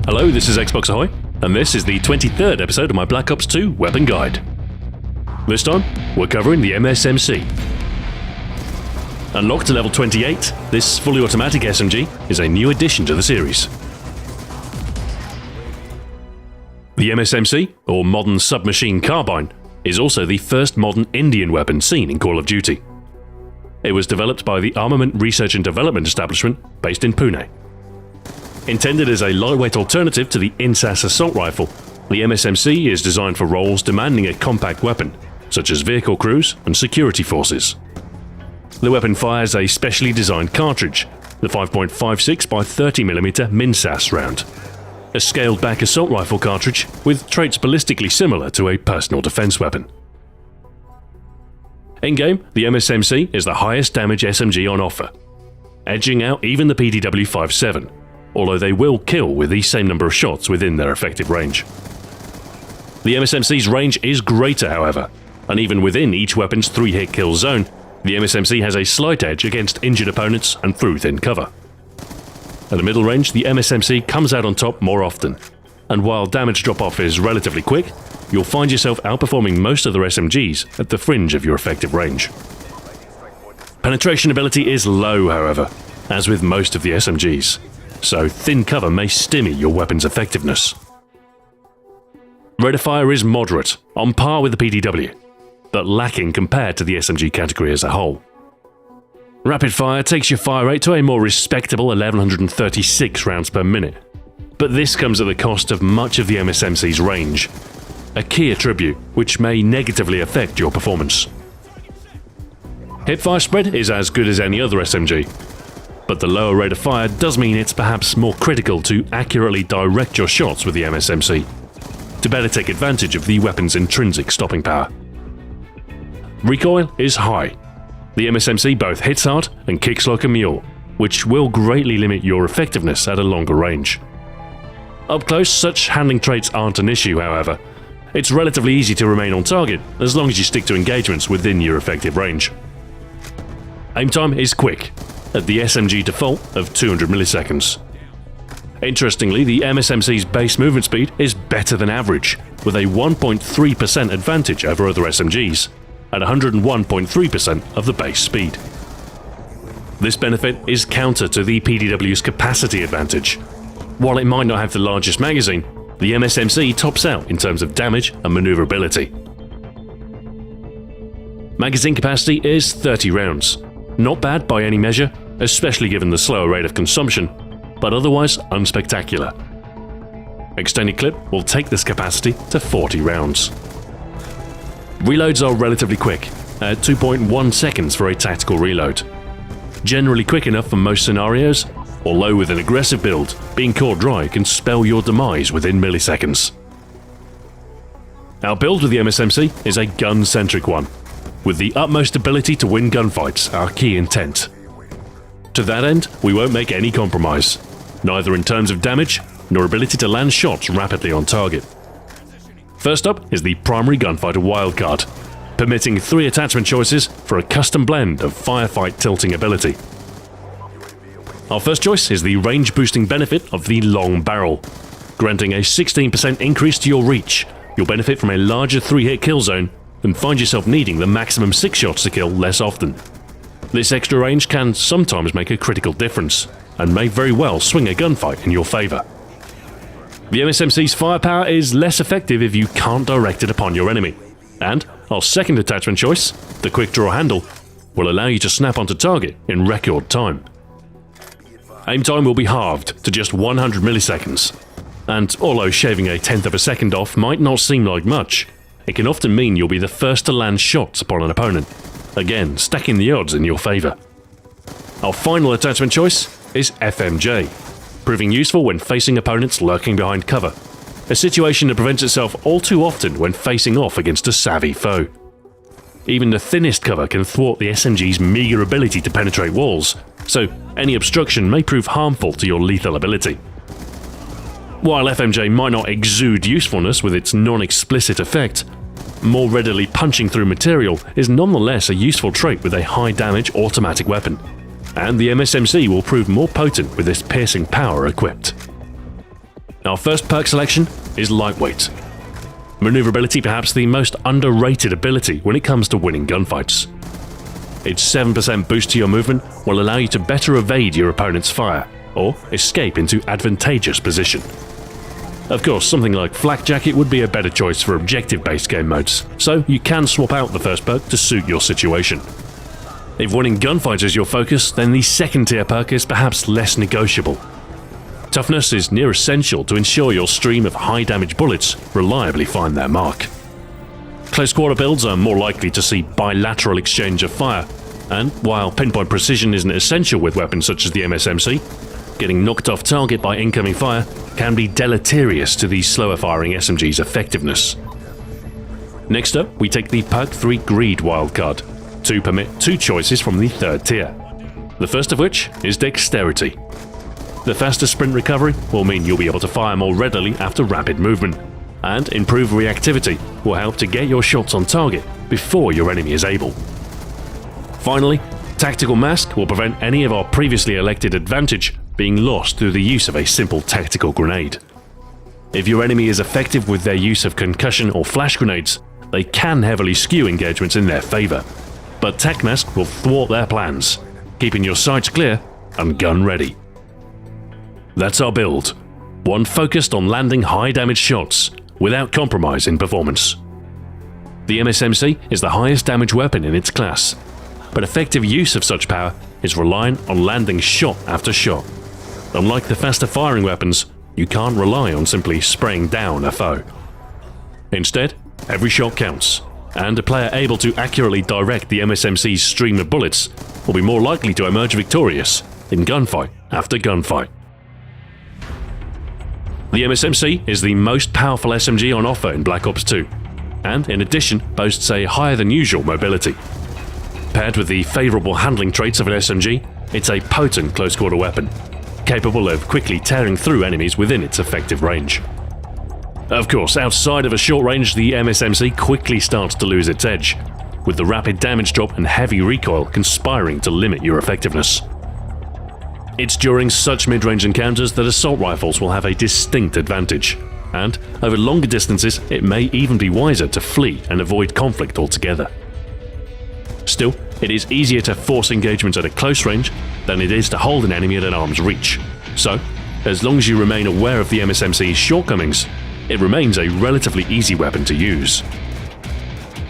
Hello, this is Xbox Ahoy, and this is the 23rd episode of my Black Ops 2 Weapon Guide. This time, we're covering the MSMC. Unlocked to level 28, this fully automatic SMG is a new addition to the series. The MSMC, or Modern Sub Machine Carbine, is also the first modern Indian weapon seen in Call of Duty. It was developed by the Armament Research and Development Establishment based in Pune. Intended as a lightweight alternative to the INSAS assault rifle, the MSMC is designed for roles demanding a compact weapon, such as vehicle crews and security forces. The weapon fires a specially designed cartridge, the 5.56 by 30mm MINSAS round, a scaled-back assault rifle cartridge with traits ballistically similar to a personal defense weapon. In-game, the MSMC is the highest damage SMG on offer, edging out even the PDW-57, although they will kill with the same number of shots within their effective range. The MSMC's range is greater, however, and even within each weapon's 3-hit kill zone, the MSMC has a slight edge against injured opponents and through thin cover. At the middle range, the MSMC comes out on top more often, and while damage drop-off is relatively quick, you'll find yourself outperforming most other SMGs at the fringe of your effective range. Penetration ability is low, however, as with most of the SMGs, so thin cover may stymie your weapon's effectiveness. Rate of fire is moderate, on par with the PDW, but lacking compared to the SMG category as a whole. Rapid fire takes your fire rate to a more respectable 1136 rounds per minute, but this comes at the cost of much of the MSMC's range, a key attribute which may negatively affect your performance. Hipfire spread is as good as any other SMG, but the lower rate of fire does mean it's perhaps more critical to accurately direct your shots with the MSMC, to better take advantage of the weapon's intrinsic stopping power. Recoil is high. The MSMC both hits hard and kicks like a mule, which will greatly limit your effectiveness at a longer range. Up close, such handling traits aren't an issue, however. It's relatively easy to remain on target as long as you stick to engagements within your effective range. Aim time is quick, at the SMG default of 200 milliseconds. Interestingly, the MSMC's base movement speed is better than average, with a 1.3% advantage over other SMGs, at 101.3% of the base speed. This benefit is counter to the PDW's capacity advantage. While it might not have the largest magazine, the MSMC tops out in terms of damage and maneuverability. Magazine capacity is 30 rounds. Not bad by any measure, especially given the slower rate of consumption, but otherwise unspectacular. Extended clip will take this capacity to 40 rounds. Reloads are relatively quick, at 2.1 seconds for a tactical reload. Generally quick enough for most scenarios, although with an aggressive build, being caught dry can spell your demise within milliseconds. Our build with the MSMC is a gun-centric one, with the utmost ability to win gunfights our key intent. To that end, we won't make any compromise, neither in terms of damage nor ability to land shots rapidly on target. First up is the primary gunfighter wildcard, permitting 3 attachment choices for a custom blend of firefight tilting ability. Our first choice is the range boosting benefit of the long barrel. Granting a 16% increase to your reach, you'll benefit from a larger 3-hit kill zone and find yourself needing the maximum 6 shots to kill less often. This extra range can sometimes make a critical difference, and may very well swing a gunfight in your favour. The MSMC's firepower is less effective if you can't direct it upon your enemy, and our second attachment choice, the QUICKDRAW handle, will allow you to snap onto target in record time. Aim time will be halved to just 100 milliseconds, and although shaving a tenth of a second off might not seem like much, it can often mean you'll be the first to land shots upon an opponent, again stacking the odds in your favour. Our final attachment choice is FMJ, proving useful when facing opponents lurking behind cover, a situation that presents itself all too often when facing off against a savvy foe. Even the thinnest cover can thwart the SMG's meagre ability to penetrate walls, so any obstruction may prove harmful to your lethal ability. While FMJ might not exude usefulness with its non-explicit effect, more readily punching through material is nonetheless a useful trait with a high damage automatic weapon, and the MSMC will prove more potent with this piercing power equipped. Our first perk selection is lightweight. Maneuverability perhaps the most underrated ability when it comes to winning gunfights. Its 7% boost to your movement will allow you to better evade your opponent's fire, or escape into advantageous position. Of course, something like Flak Jacket would be a better choice for objective-based game modes, so you can swap out the first perk to suit your situation. If winning gunfights is your focus, then the second tier perk is perhaps less negotiable. Toughness is near essential to ensure your stream of high damage bullets reliably find their mark. Close quarter builds are more likely to see bilateral exchange of fire, and while pinpoint precision isn't essential with weapons such as the MSMC, getting knocked off target by incoming fire can be deleterious to the slower firing SMG's effectiveness. Next up, we take the Perk 3 Greed wildcard, to permit two choices from the third tier. The first of which is Dexterity. The faster sprint recovery will mean you'll be able to fire more readily after rapid movement, and improved reactivity will help to get your shots on target before your enemy is able. Finally, Tactical Mask will prevent any of our previously elected advantage being lost through the use of a simple tactical grenade. If your enemy is effective with their use of concussion or flash grenades, they can heavily skew engagements in their favour, but Tac Mask will thwart their plans, keeping your sights clear and gun ready. That's our build, one focused on landing high damage shots without compromise in performance. The MSMC is the highest damage weapon in its class, but effective use of such power is reliant on landing shot after shot. Unlike the faster firing weapons, you can't rely on simply spraying down a foe. Instead, every shot counts, and a player able to accurately direct the MSMC's stream of bullets will be more likely to emerge victorious in gunfight after gunfight. The MSMC is the most powerful SMG on offer in Black Ops 2, and in addition boasts a higher than usual mobility. Paired with the favourable handling traits of an SMG, it's a potent close quarter weapon, capable of quickly tearing through enemies within its effective range. Of course, outside of a short range, the MSMC quickly starts to lose its edge, with the rapid damage drop and heavy recoil conspiring to limit your effectiveness. It's during such mid-range encounters that assault rifles will have a distinct advantage, and over longer distances it may even be wiser to flee and avoid conflict altogether. Still, it is easier to force engagements at a close range than it is to hold an enemy at an arm's reach, so as long as you remain aware of the MSMC's shortcomings, it remains a relatively easy weapon to use.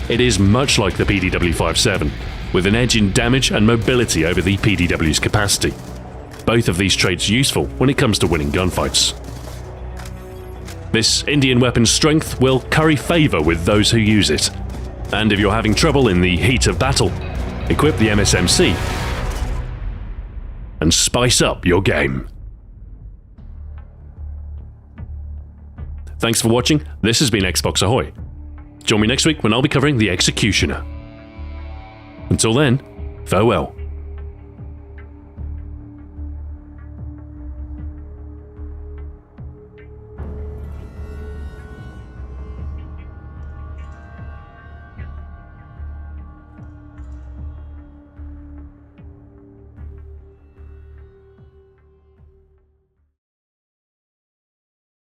It is much like the PDW-57, with an edge in damage and mobility over the PDW's capacity. Both of these traits useful when it comes to winning gunfights. This Indian weapon's strength will curry favour with those who use it, and if you're having trouble in the heat of battle, equip the MSMC and spice up your game. Thanks for watching. This has been Xbox Ahoy. Join me next week when I'll be covering the Executioner. Until then, farewell.